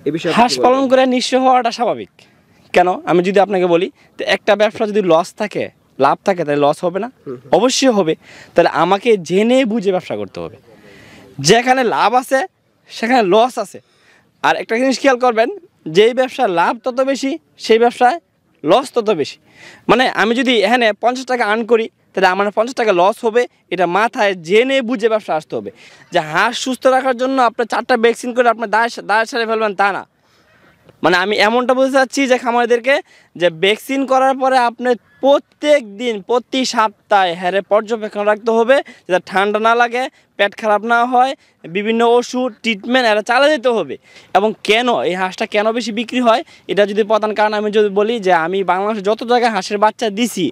এই বিষয়ে হাঁস পালন করে নিঃস্ব হওয়াটা স্বাভাবিক। কেন আমি যদি আপনাকে বলি, তো একটা ব্যবসা যদি লস থাকে লাভ থাকে তাহলে লস হবে না? অবশ্যই হবে। তাহলে আমাকে জেনে বুঝে ব্যবসা করতে হবে। যেখানে লাভ আছে সেখানে লস আছে। আর একটা জিনিস খেয়াল করবেন, যেই ব্যবসার লাভ তত বেশি সেই ব্যবসায় লস তত বেশি। মানে আমি যদি এখানে 50 টাকা আর্ন করি তাহলে আমার 50 টাকা লস হবে, এটা মাথায় জেনে বুঝে ব্যবসা আসতে হবে। যে হাঁস সুস্থ রাখার জন্য আপনার 4টা ভ্যাকসিন করে আপনার দায় সারে ফেলবেন তা না। মানে আমি এমনটা বলতে চাচ্ছি যে খামারিদেরকে, যে ভ্যাকসিন করার পরে আপনার প্রত্যেক দিন প্রতি সপ্তাহে পর্যবেক্ষণ রাখতে হবে, যাতে ঠান্ডা না লাগে, পেট খারাপ না হয়, বিভিন্ন ওষুধ ট্রিটমেন্ট এরা চালিয়ে যেতে হবে। এবং কেন এই হাঁসটা কেন বেশি বিক্রি হয়, এটা যদি প্রধান কারণ আমি যদি বলি, যে আমি বাংলাদেশে যত জায়গায় হাঁসের বাচ্চা দিছি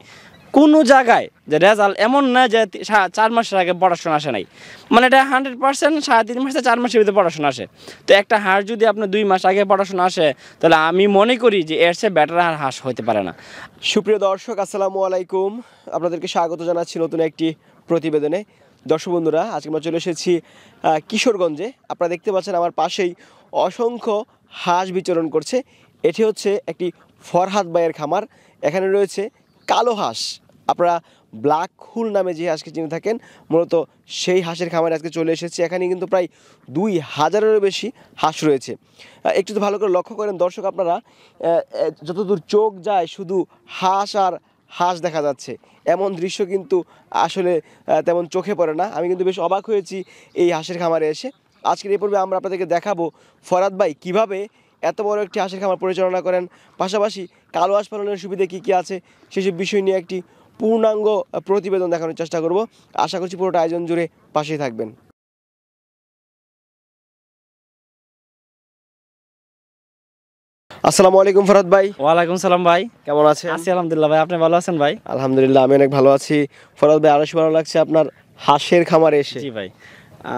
কোনো জায়গায় যে রেজাল্ট এমন না যে 4 মাসের আগে পড়াশোনা আসে নাই। মানে এটা 100% 3.5 মাস থেকে 4 মাসের ভিতরে পড়াশোনা আসে। তো একটা হাঁস যদি আপনার 2 মাস আগে পড়াশোনা আসে, তাহলে আমি মনে করি যে এর চেয়ে বেটার আর হাঁস হতে পারে না। সুপ্রিয় দর্শক, আসসালামু আলাইকুম। আপনাদেরকে স্বাগত জানাচ্ছি নতুন একটি প্রতিবেদনে। দর্শক বন্ধুরা, আজকে আমরা চলে এসেছি কিশোরগঞ্জে। আপনারা দেখতে পাচ্ছেন আমার পাশেই অসংখ্য হাঁস বিচরণ করছে। এটি হচ্ছে একটি ফরহাদ ভাইয়ের খামার। এখানে রয়েছে কালো হাঁস। আপনারা ব্ল্যাক হুল নামে যে হাঁসকে চিনে থাকেন, মূলত সেই হাঁসের খামারে আজকে চলে এসেছি। এখানে কিন্তু প্রায় 2000-এরও বেশি হাঁস রয়েছে। একটু তো ভালো করে লক্ষ্য করেন দর্শক, আপনারা যতদূর চোখ যায় শুধু হাঁস আর হাঁস দেখা যাচ্ছে। এমন দৃশ্য কিন্তু আসলে তেমন চোখে পড়ে না। আমি কিন্তু বেশ অবাক হয়েছি এই হাঁসের খামারে এসে। আজকের এই পর্বে আমরা আপনাদেরকে দেখাবো ফরহাদ ভাই কীভাবে এত বড় একটি হাঁসের খামার পরিচালনা করেন, পাশাপাশি কালো হাঁস পালনের সুবিধা কী কী আছে সেসব বিষয় নিয়ে একটি পূর্ণাঙ্গ প্রতিবেদন দেখানোর চেষ্টা করব। আশা করছি পুরোটা আয়োজন জুড়ে পাশেই থাকবেন। আসসালামু আলাইকুম ফরহাদ ভাই। ওয়ালাইকুম সালাম ভাই, কেমন আছেন? আছি আলহামদুলিল্লাহ ভাই, আপনি ভালো আছেন ভাই? আলহামদুলিল্লাহ, আমি অনেক ভালো আছি। ফরহাদ ভাই, আরো ভালো লাগছে আপনার হাঁসের খামারে এসে। জি ভাই।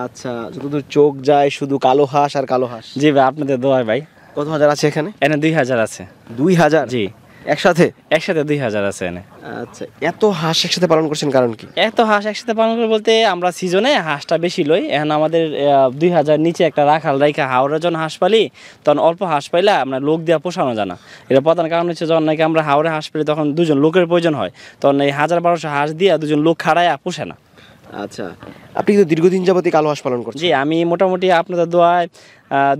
আচ্ছা, যতদূর চোখ যায় শুধু কালো হাঁস আর কালো হাঁস। জি ভাই, আপনাদের দোয়া ভাই। কত হাজার আছে এখানে? এনে 2000 আছে। 2000? জি, একসাথে? একসাথে 2000 আছে এনে। আচ্ছা, এত হাঁস একসাথে পালন করছেন কারণ কি? এত হাঁস একসাথে পালন করে বলতে, আমরা সিজনে হাঁসটা বেশি লই। এখন আমাদের 2000 নিচে একটা রাখাল রাইখা হাওড়ের জন্য হাঁস পালি, তখন অল্প হাঁস পাইলে আমরা লোক দিয়ে পোষানো যায় না। এটা প্রধান কারণ হচ্ছে, যখন নাকি আমরা হাওড়ে হাঁস পালি তখন 2জন লোকের প্রয়োজন হয়, তখন এই 1000-1200 হাঁস দিয়ে 2জন লোক খাড়ায় পোষে না। আচ্ছা, আপনি কিন্তু দীর্ঘদিন যাবতই কালো হাঁস পালন করছেন। জি, আমি মোটামুটি আপনাদের দোয়ায়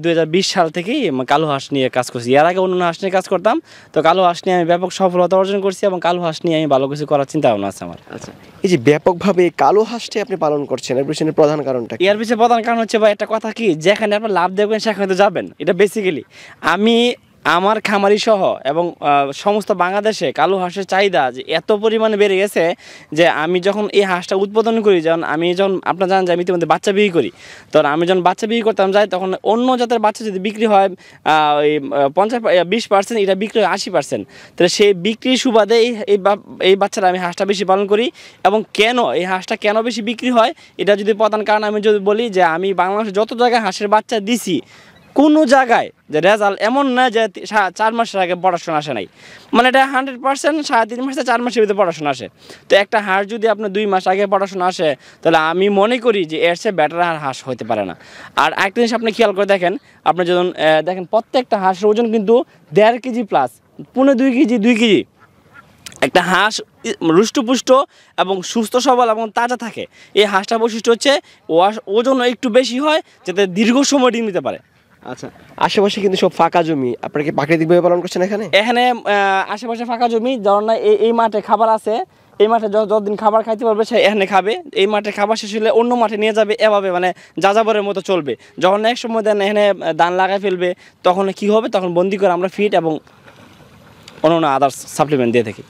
2020 সাল থেকেই কালো হাঁস নিয়ে কাজ করছি। এর আগে অন্য হাঁস নিয়ে কাজ করতাম, তো কালো হাঁস নিয়ে আমি ব্যাপক সফলতা অর্জন করছি এবং কালো হাঁস নিয়ে আমি ভালো কিছু করার চিন্তা ভাবনা আছে আমার। আচ্ছা, এই যে ব্যাপকভাবে কালো হাঁসটি আপনি পালন করছেন, এর পিছনে প্রধান কারণটা কি? এর পিছনে প্রধান কারণ হচ্ছে ভাই, একটা কথা কি, যেখানে আপনার লাভ দেখবেন সেখানে তো যাবেন। এটা বেসিক্যালি আমি আমার খামারি সহ এবং সমস্ত বাংলাদেশে কালো হাঁসের চাহিদা যে এত পরিমাণে বেড়ে গেছে, যে আমি যখন এই হাঁসটা উৎপাদন করি, যখন আপনারা জানেন যে আমি ইতিমধ্যে বাচ্চা বিক্রি করি, তখন আমি যখন বাচ্চা বিক্রি করতাম যাই, তখন অন্য জাতের বাচ্চা যদি বিক্রি হয় ওই 20% এটা বিক্রি হয় 80%। তাহলে সেই বিক্রির সুবাদে এই বাচ্চারা আমি হাঁসটা বেশি পালন করি। এবং কেন এই হাঁসটা কেন বেশি বিক্রি হয়, এটা যদি প্রধান কারণ আমি যদি বলি, যে আমি বাংলাদেশে যত জায়গায় হাঁসের বাচ্চা দিছি কোনো জায়গায় যে রেজাল্ট এমন না যে 4 মাসের আগে পড়াশোনা আসে নাই। মানে এটা 100% 3.5 মাস থেকে 4 মাসের ভিতরে পড়াশোনা আসে। তো একটা হাঁস যদি আপনার 2 মাস আগে পড়াশোনা আসে, তাহলে আমি মনে করি যে এর চেয়ে বেটার আর হাঁস হতে পারে না। আর একটা জিনিস আপনি খেয়াল করে দেখেন, আপনি যখন দেখেন প্রত্যেকটা হাঁসের ওজন কিন্তু 1.5 কেজি প্লাস, 2.5 কেজি 2 কেজি। একটা হাঁস রুষ্টপুষ্ট এবং সুস্থ সবল এবং তাজা থাকে। এই হাঁসটার বৈশিষ্ট্য হচ্ছে ওজন একটু বেশি হয়, যাতে দীর্ঘ সময় ডিম দিতে পারে। আচ্ছা, আশেপাশে কিন্তু সব ফাঁকা জমি, আপনারা কি প্রাকৃতিকভাবে পালন করছেন এখানে? এখানে আশেপাশে ফাঁকা জমি, ধরুন না এই মাঠে খাবার আছে, এই মাঠে যতদিন খাবার খাইতে পারবে সে এখানে খাবে, এই মাঠে খাবার শেষ হলে অন্য মাঠে নিয়ে যাবে, এভাবে মানে যাযাবরের মতো চলবে। যখন এক সময় দেন এখানে ধান লাগাই ফেলবে, তখন কি হবে, তখন বন্দি করে আমরা ফিড এবং অন্য আদার্স সাপ্লিমেন্ট দিয়ে থাকি।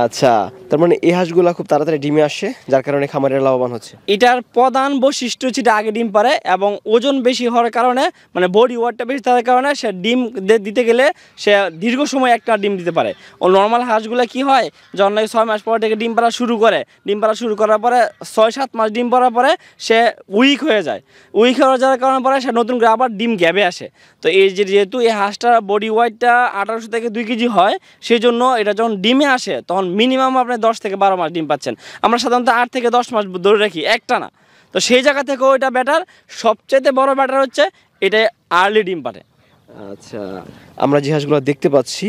আচ্ছা, তার মানে এই হাঁসগুলো খুব তাড়াতাড়ি ডিমে আসে, যার কারণে খামারের লাভবান হচ্ছে। এটার প্রধান বৈশিষ্ট্য হচ্ছে আগে ডিম পারে এবং ওজন বেশি হওয়ার কারণে, মানে বডি ওয়েটটা বেশি থাকার কারণে সে ডিম দিতে গেলে সে দীর্ঘ সময় একটা ডিম দিতে পারে। ও নর্মাল হাঁসগুলো কি হয়, যখন 6 মাস পর থেকে ডিম পাড়া শুরু করে, ডিম পাড়া শুরু করার পরে 6-7 মাস ডিম পাড়ার পরে সে উইক হয়ে যায়। উইক হয়ে যাওয়ার কারণে পরে সে নতুন করে আবার ডিম গ্যাবে আসে। তো এই যেহেতু এই হাঁসটার বডি ওয়েটটা 1800 থেকে 2 কেজি হয়, সেই জন্য এটা যখন ডিমে আসে তখন মিনিমাম আপনি 10 থেকে 12 মাস ডিম পাচ্ছেন। আমরা সাধারণত 8 থেকে 10 মাস ধরে রাখি একটা না। তো সেই জায়গা থেকেও এটা বেটার। সবচেয়ে বড় ব্যাটার হচ্ছে এটা আর্লি ডিম পারে। আচ্ছা, আমরা যে হাঁসগুলো দেখতে পাচ্ছি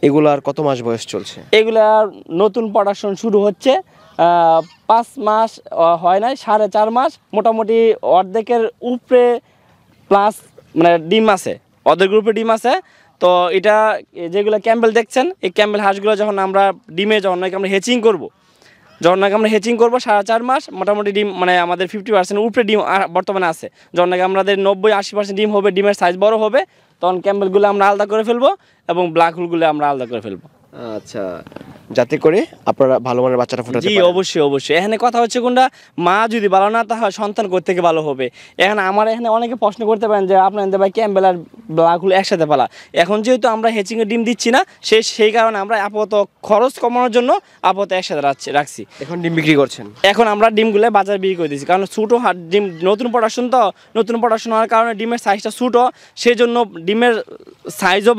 এগুলার কত মাস বয়স চলছে? এগুলার নতুন প্রোডাকশন শুরু হচ্ছে 5 মাস হয় নাই, 4.5 মাস, মোটামুটি অর্ধেকের উপরে প্লাস মানে ডিম আছে, অর্ধেক গ্রুপে ডিম আছে। তো এটা যেগুলো ক্যাম্বেল দেখছেন, এই ক্যাম্বেল হাঁসগুলো যখন আমরা ডিমে যখন নাকি আমরা হেচিং করবো, 4.5 মাস মোটামুটি ডিম মানে আমাদের 50% উপরে ডিম বর্তমানে আছে। যখন নাকি আমাদের 90-80% ডিম হবে, ডিমের সাইজ বড় হবে, তখন ক্যাম্বেলগুলো আমরা আলাদা করে ফেলবো এবং ব্ল্যাক হোলগুলো আমরা আলাদা করে ফেলবো। আচ্ছা, যাতে করে আপনারা ভালো মানের বাচ্চাটা ফোটাতে জি পারেন। অবশ্যই। এখানে কথা হচ্ছে কোনটা, মা যদি ভালো না তাহলে সন্তান কোথা থেকে ভালো হবে। এখানে অনেকে প্রশ্ন করতে পারেন যে আপনাদের ভাই ক্যাম্বেল আর ব্ল্যাকহুল একসাথে পালা। এখন যেহেতু আমরা হেচিংয়ের ডিম দিচ্ছি না, সেই কারণে আমরা আপাতত খরচ কমানোর জন্য আপাতত একসাথে রাখছি। এখন ডিম বিক্রি করছেন? এখন আমরা ডিমগুলো বাজারে বিক্রি করে দিচ্ছি, কারণ ছোটো ডিম নতুন প্রোডাকশন হওয়ার কারণে ডিমের সাইজটা ছোটো, সেই জন্য ডিমের সাইজও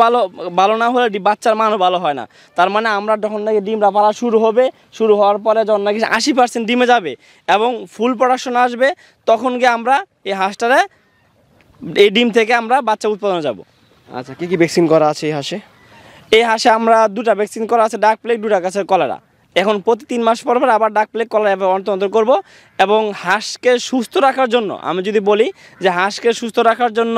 ভালো না হলে বাচ্চার মানও ভালো হয় না। তার মানে আমরা যখন নাকি ডিমটা পালা শুরু হওয়ার পরে যখন নাকি 80% ডিমে যাবে এবং ফুল প্রোডাকশন আসবে, তখন গিয়ে আমরা এই হাঁসটারে এই ডিম থেকে আমরা বাচ্চা উৎপাদনে যাব। আচ্ছা, কি কি ভ্যাকসিন করা আছে এই হাঁসে? এই হাঁসে আমরা 2টা ভ্যাকসিন করা আছে, ডাক প্লেগ, 2টা গাছের কলেরা। এখন প্রতি 3 মাস পর আবার ডাক প্লেগ কলেরা অন্তর করব। এবং হাঁসকে সুস্থ রাখার জন্য আমি যদি বলি যে হাঁসকে সুস্থ রাখার জন্য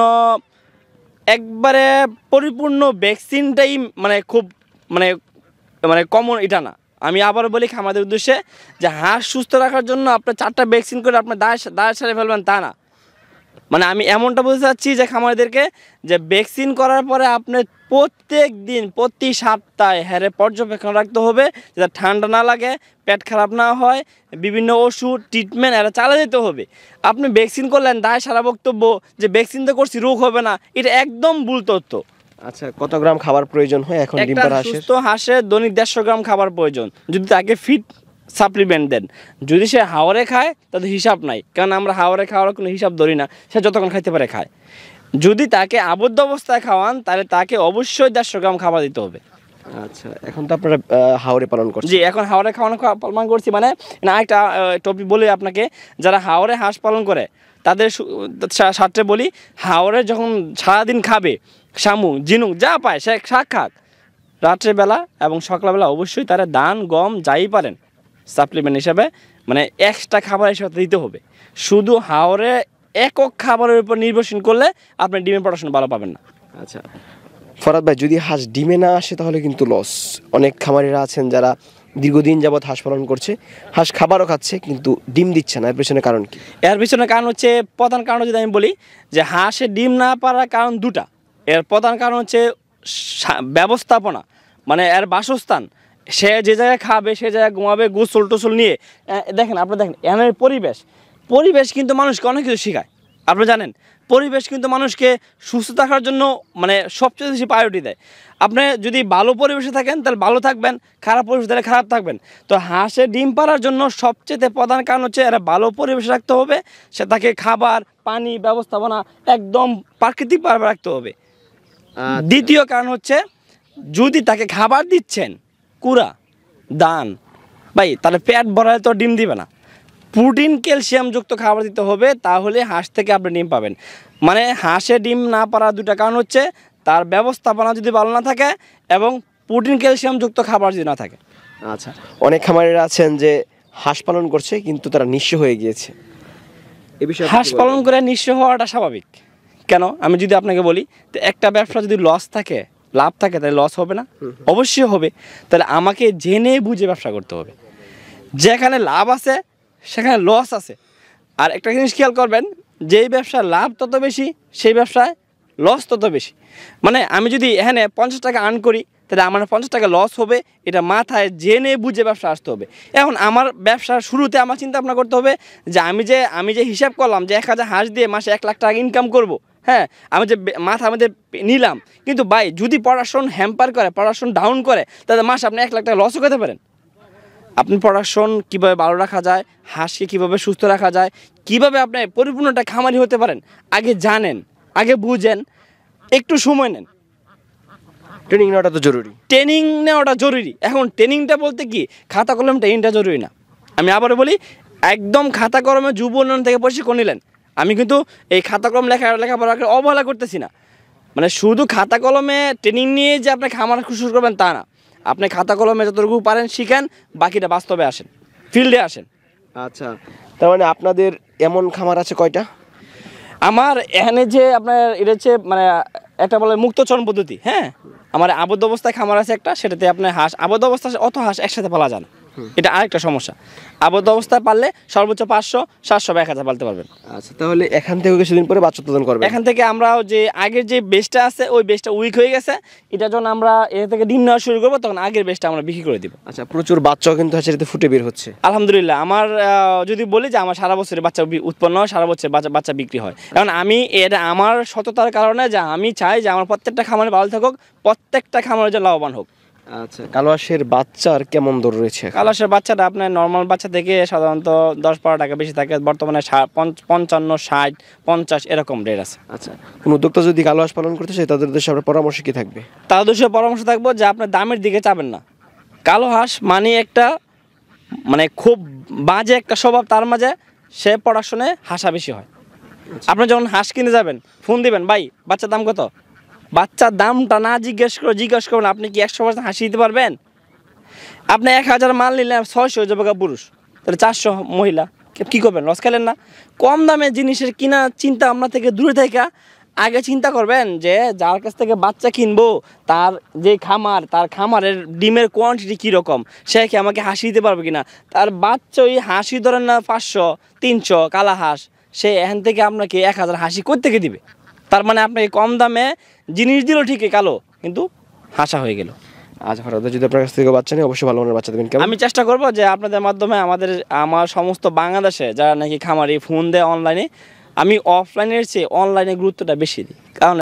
একবারে পরিপূর্ণ ভ্যাকসিনটাই মানে খুব মানে মানে কমন এটা না। আমি আবার বলি আমাদের উদ্দেশ্যে যে হাঁস সুস্থ রাখার জন্য আপনার 4টা ভ্যাকসিন করে আপনার দায় সারে ফেলবেন তা না। মানে আমি এমনটা বলতে চাচ্ছি যে খামারিদেরকে যে ভ্যাকসিন করার পরে আপনি প্রত্যেক দিন প্রতি সপ্তাহে পর্যবেক্ষণ রাখতে হবে, যাতে ঠান্ডা না লাগে, পেট খারাপ না হয়, বিভিন্ন ওষুধ ট্রিটমেন্ট এরা চালিয়ে যেতে হবে। আপনি ভ্যাকসিন করলেন দায় সারা বক্তব্য যে ভ্যাকসিন তো করছি রোগ হবে না, এটা একদম ভুল তথ্য। আচ্ছা, কত গ্রাম খাবার প্রয়োজন হয় এখন ডিম পাড়া হাঁসের? সুস্থ হাঁসের দৈনিক 150 গ্রাম খাবার প্রয়োজন, যদি তাকে ফিট সাপ্লিমেন্ট দেন। যদি সে হাওরে খায় তাদের হিসাব নাই, কারণ আমরা হাওরে খাওয়ার কোনো হিসাব ধরি না, সে যতক্ষণ খাইতে পারে খায়। যদি তাকে আবদ্ধ অবস্থায় খাওয়ান তাহলে তাকে অবশ্যই 150 গ্রাম খাবার দিতে হবে। আচ্ছা, এখন তো আপনারা হাওরে পালন করছেন? জি, এখন হাওরে খাওয়ানো পালন করছি। মানে না, একটা টপিক বলি আপনাকে, যারা হাওরে হাঁস পালন করে তাদের সাথে বলি, হাওরে যখন সারাদিন খাবে, শামুক ঝিনুক যা পায় সে শাক খাক, রাত্রেবেলা এবং সকালবেলা অবশ্যই তারা ধান গম যাই পারেন সাপ্লিমেন্ট হিসাবে মানে এক্সট্রা খাবার হিসাবে দিতে হবে। শুধু হাওরে একক খাবারের উপর নির্ভরশীল করলে আপনি ডিমের প্রোডাকশন ভালো পাবেন না। আচ্ছা ফরাদ ভাই, যদি হাঁস ডিমে না আসে তাহলে কিন্তু লস। অনেক খামারিরা আছেন যারা দীর্ঘদিন যাবৎ হাঁস পালন করছে, হাঁস খাবারও খাচ্ছে কিন্তু ডিম দিচ্ছে না, এর পেছনে কারণ কি? এর পিছনে কারণ হচ্ছে, প্রধান কারণ যদি আমি বলি যে হাঁসের ডিম না পারার কারণ 2টা। এর প্রধান কারণ হচ্ছে ব্যবস্থাপনা, মানে এর বাসস্থান, সে যে জায়গায় খাবে সে জায়গায় ঘুমাবে, গোসল টোসল নিয়ে। দেখেন এর পরিবেশ কিন্তু মানুষকে অনেক কিছু শেখায়। আপনি জানেন পরিবেশ কিন্তু মানুষকে সুস্থ থাকার জন্য মানে সবচেয়ে বেশি প্রায়োরিটি দেয়। আপনি যদি ভালো পরিবেশে থাকেন তাহলে ভালো থাকবেন, খারাপ পরিবেশে তাহলে খারাপ থাকবেন। তো হাঁসের ডিম পাড়ার জন্য সবচেয়ে প্রধান কারণ হচ্ছে এরা ভালো পরিবেশে রাখতে হবে, সে তাকে খাবার পানি ব্যবস্থাপনা একদম প্রাকৃতিকভাবে রাখতে হবে। দ্বিতীয় কারণ হচ্ছে, যদি তাকে খাবার দিচ্ছেন কুড়া দান ভাই, তাহলে পেট ভরালে তো ডিম দিবে না, প্রোটিন ক্যালসিয়ামযুক্ত খাবার দিতে হবে, তাহলে হাঁস থেকে আপনি ডিম পাবেন। মানে হাঁসে ডিম না পারার 2টা কারণ হচ্ছে তার ব্যবস্থাপনা যদি ভালো না থাকে এবং প্রোটিন ক্যালসিয়ামযুক্ত খাবার যদি না থাকে। আচ্ছা, অনেক খামারিরা আছেন যে হাঁস পালন করছে কিন্তু তারা নিঃস্ব হয়ে গিয়েছে, এই বিষয়ে হাঁস পালন করে নিঃস্ব হওয়াটা স্বাভাবিক। কেন আমি যদি আপনাকে বলি, তো একটা ব্যবসা যদি লস থাকে লাভ থাকে তাহলে লস হবে না? অবশ্যই হবে। তাহলে আমাকে জেনে বুঝে ব্যবসা করতে হবে। যেখানে লাভ আছে সেখানে লস আছে। আর একটা জিনিস খেয়াল করবেন, যেই ব্যবসার লাভ তত বেশি সেই ব্যবসায় লস তত বেশি। মানে আমি যদি এখানে 50 টাকা আর্ন করি তাহলে আমার 50 টাকা লস হবে, এটা মাথায় জেনে বুঝে ব্যবসা আসতে হবে। এখন আমার ব্যবসার শুরুতে আমার চিন্তা ভাবনা করতে হবে যে আমি যে হিসাব করলাম যে 1000 হাঁস দিয়ে মাসে 1 লাখ টাকা ইনকাম করব, হ্যাঁ, আমি যে আমাদের নিলাম, কিন্তু ভাই যদি পড়াশোন হ্যাম্পার করে, পড়াশোন ডাউন করে, তাহলে মাসে আপনি 1 লাখ টাকা লসও করতে পারেন। আপনি পড়াশোন কীভাবে ভালো রাখা যায়, হাঁসকে কীভাবে সুস্থ রাখা যায়, কীভাবে আপনি পরিপূর্ণটা খামারি হতে পারেন, আগে জানেন, আগে বুঝেন, একটু সময় নেন। ট্রেনিং নেওয়াটা তো জরুরি। ট্রেনিং নেওয়াটা জরুরি। এখন ট্রেনিংটা বলতে কি, খাতা কলম ট্রেনিংটা জরুরি না। আমি আবারও বলি, একদম খাতা কলমে যুব উন্নয়ন থেকে প্রশিক্ষণ নিলেন। আমি কিন্তু এই খাতা কলম লেখাপড়াকে অবহেলা করতেছি না। মানে শুধু খাতা কলমে ট্রেনিং নিয়ে যে আপনি খামার শুরু করবেন তা না, আপনি খাতা কলমে যতটুকু পারেন শিখেন, বাকিটা বাস্তবে আসেন, ফিল্ডে আসেন। আচ্ছা, তার মানে আপনাদের এমন খামার আছে কয়টা? আমার এখানে যে আপনার এটা হচ্ছে মানে একটা বলে মুক্তচরণ পদ্ধতি, হ্যাঁ, আমার আবদ্ধ অবস্থায় খামার আছে একটা, সেটাতে আপনার হাঁস আবদ্ধ অবস্থায় অত হাঁস একসাথে পালা যায় না, এটা আরেকটা সমস্যা। আবদ্ধ অবস্থায় পারলে সর্বোচ্চ 500, 700 বা 1000 পালতে পারবেন। আচ্ছা, তাহলে এখান থেকে কিছুদিন পরে বাচ্চা উৎপাদন করবেন? এখান থেকে আমরা যে আগের যে বেসটা আছে ওই বেসটা উইক হয়ে গেছে, এটা যখন আমরা এ থেকে ডিম নেওয়া শুরু করবো তখন আগের বেসটা আমরা বিক্রি করে দিব। আচ্ছা, প্রচুর বাচ্চাও কিন্তু হ্যাচারিতে ফুটে বের হচ্ছে। আলহামদুলিল্লাহ, আমার যদি বলি যে আমার সারা বছরে বাচ্চা উৎপন্ন হয়, সারা বছর বাচ্চা বিক্রি হয়। কারণ আমি এটা আমার সততার কারণে, যে আমি চাই যে আমার প্রত্যেকটা খামারে ভালো থাকুক, প্রত্যেকটা খামারে যে লাভবান হোক। আচ্ছা, কালো হাঁসের বাচ্চার কেমন দর রয়েছে? কালাসের বাচ্চাটা আপনার নর্মাল বাচ্চা থেকে সাধারণত 10-12 টাকা বেশি থাকে, বর্তমানে 55, 60, 50 এরকম রেট আছে। আচ্ছা, কোন উদ্যোক্তা যদি কালো হাঁস পালন করতে চায় তাদের উদ্দেশ্যে আপনার পরামর্শ কি থাকবে? তার উদ্দেশ্যে পরামর্শ থাকবো যে আপনার দামের দিকে চাবেন না। কালো হাঁস মানে একটা মানে খুব বাজে একটা স্বভাব, তার মাঝে সে প্রোডাকশনে হাসা বেশি হয়। আপনি যখন হাঁস কিনে যাবেন, ফোন দিবেন, ভাই বাচ্চার দাম কত, বাচ্চার দামটা না জিজ্ঞেস করবেন আপনি কি 100% হাসি দিতে পারবেন? আপনি 1000 মাল নিলেন, 600 হয়ে যাবে পুরুষ, তাহলে 400 মহিলা, কী করবেন? লস খেলেন না? কম দামে জিনিসের কিনা চিন্তা আপনার থেকে দূরে থেকে আগে চিন্তা করবেন যে যার কাছ থেকে বাচ্চা কিনবো তার যে খামার, তার খামারের ডিমের কোয়ান্টিটি কীরকম, সে কি আমাকে হাসি দিতে পারবে কিনা। তার বাচ্চা ওই হাসি ধরেন না 500, 300 কালা হাঁস, সে এখান থেকে আপনাকে 1000 হাসি কোত্থেকে দিবে? তার মানে আপনাকে কম দামে জিনিস দিল ঠিকই, কালো, কিন্তু হাসা হয়ে গেল। আচ্ছা, হঠাৎ যদি আপনার কাছ থেকে বাচ্চা নেই অবশ্যই ভালো মানের বাচ্চা দেবেন। কেমন? আমি চেষ্টা করব যে আপনাদের মাধ্যমে আমার সমস্ত বাংলাদেশে যারা নাকি খামারি ফোন দেয় অনলাইনে, আমি অফলাইনের চেয়ে অনলাইনে গুরুত্বটা বেশি দিই, কারণ